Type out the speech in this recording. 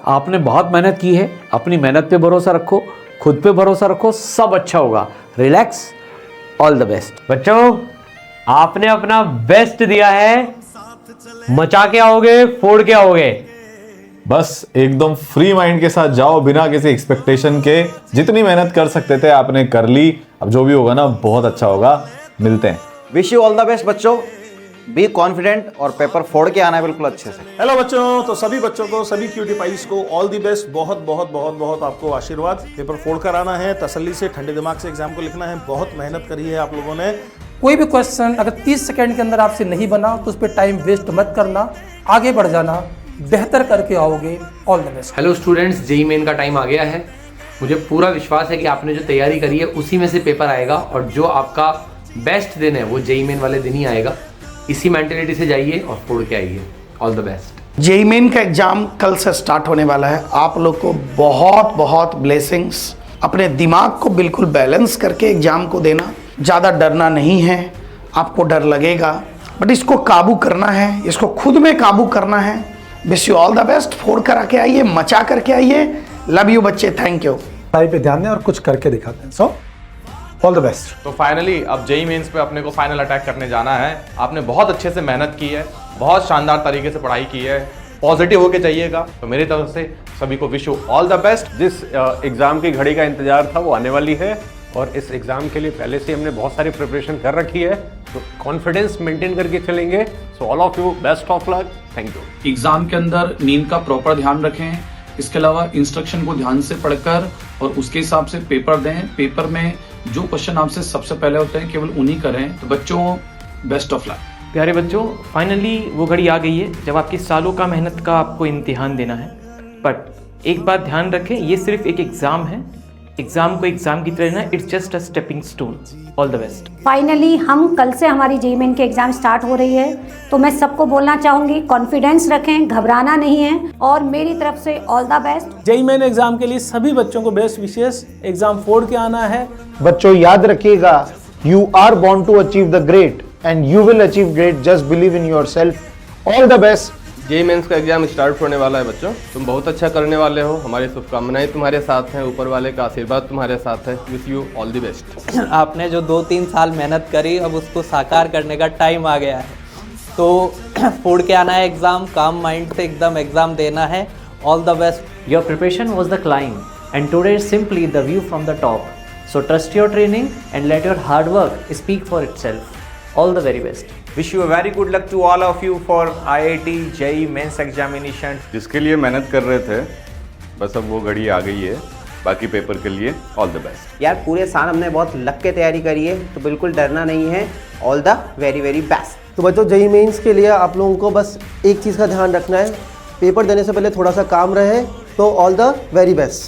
आपने बहुत मेहनत की है, अपनी मेहनत पे भरोसा रखो, खुद पे भरोसा रखो, सब अच्छा होगा। Relax, all the best. बच्चों, आपने अपना बेस्ट दिया है, मचा के आओगे, फोड़ के आओगे। बस एकदम फ्री माइंड के साथ जाओ, बिना किसी एक्सपेक्टेशन के। जितनी मेहनत कर सकते थे आपने कर ली, अब जो भी होगा ना बहुत अच्छा होगा। मिलते हैं। Wish you all the best बच्चों, बी कॉन्फिडेंट और पेपर फोड़ के आना है बिल्कुल अच्छे से। हेलो बच्चों, तो सभी बच्चों को, सभी क्यूटी पाइस को ऑल दी बेस्ट। बहुत बहुत बहुत बहुत आपको आशीर्वाद। पेपर फोड़ कर आना है, तसल्ली से ठंडे दिमाग से एग्जाम को लिखना है। बहुत मेहनत करी है आप लोगों ने। कोई भी क्वेश्चन अगर 30 सेकंड के अंदर आपसे नहीं बना तो उस पर टाइम वेस्ट मत करना, आगे बढ़ जाना, बेहतर करके आओगे। All the best. Hello students, JEE main का टाइम आ गया है। मुझे पूरा विश्वास है कि आपने जो तैयारी करी है उसी में से पेपर आएगा, और जो आपका बेस्ट दिन है वो जेईई मेन वाले दिन ही आएगा। इसी मेंटेलिटी से जाइए और फोड़ के आइए। All the best. JEE main का एग्जाम कल से स्टार्ट होने वाला है। आप लोग को बहुत बहुत ब्लेसिंग्स। अपने दिमाग को बिल्कुल बैलेंस करके एग्जाम को देना। ज़्यादा डरना नहीं है, आपको डर लगेगा बट इसको काबू करना है, इसको खुद में काबू करना है। Wish you all the best. फोड़ कर आके आइए, मचा करके आइए। लव यू बच्चे, थैंक यू। पढ़ाई पे ध्यान दें और कुछ करके दिखाते हैं। So all the best. तो फाइनली अब जेईई मेंस पे अपने को फाइनल अटैक करने जाना है। आपने बहुत अच्छे से मेहनत की है, बहुत शानदार तरीके से पढ़ाई की है। पॉजिटिव होके चाहिएगा। तो मेरी तरफ से सभी को wish you all the best. जिस एग्ज़ाम की घड़ी का इंतजार था वो आने वाली है, और इस एग्ज़ाम के लिए पहले से हमने बहुत सारी प्रिपरेशन कर रखी है, तो कॉन्फिडेंस मेंटेन करके चलेंगे। So all of you best of luck, thank you. Exam के अंदर नींद का प्रॉपर ध्यान रखें। इसके अलावा इंस्ट्रक्शन को ध्यान से पढ़कर और उसके हिसाब से पेपर दें। पेपर में जो क्वेश्चन आपसे सबसे पहले होते हैं केवल उन्हीं करें। तो बच्चों, बेस्ट ऑफ लक। प्यारे बच्चों, फाइनली वो घड़ी आ गई है जब आपकी सालों का मेहनत का आपको इम्तिहान देना है। बट एक बात ध्यान रखें, ये सिर्फ एक एग्ज़ाम है। एग्ज़ाम को एग्ज़ाम की तरह ना, it's just a stepping stone. All the best. Finally हम कल से हमारी जेईई मेन की एग्ज़ाम स्टार्ट हो रही है, तो मैं सबको बोलना चाहूँगी कॉन्फिडेंस रखें, घबराना नहीं है, और मेरी तरफ से all the best. JEE main exam के लिए सभी बच्चों को बेस्ट विशेष। एग्जाम फोड़ के आना है। बच्चों याद रखिएगा, you are born to achieve the great and you will achieve great. Just believe in yourself. All the best. JEE mains का एग्जाम स्टार्ट होने वाला है बच्चों। तुम बहुत अच्छा करने वाले हो, हमारी शुभकामनाएं तुम्हारे साथ हैं, ऊपर वाले का आशीर्वाद तुम्हारे साथ है। Wish you all the best. आपने जो 2-3 साल मेहनत करी, अब उसको साकार करने का टाइम आ गया है। तो फोड़ के आना है एग्ज़ाम, काम माइंड से एकदम एग्ज़ाम देना है। All the best. Your preparation was the climb and today is simply the view from the top. So trust your training and let your hard work speak for itself. All the very best. Wish you a very good luck to all of you for IIT JEE mains examination. जिसके लिए मेहनत कर रहे थे, बस अब वो घड़ी आ गई है। बाकी पेपर के लिए ऑल द बेस्ट। यार पूरे साल हमने बहुत लग के तैयारी करी है, तो बिल्कुल डरना नहीं है। All the very very best. तो बच्चों, जेईई मेंस के लिए आप लोगों को बस एक चीज़ का ध्यान रखना है, पेपर देने से पहले थोड़ा सा काम रहे। तो ऑल द वेरी बेस्ट।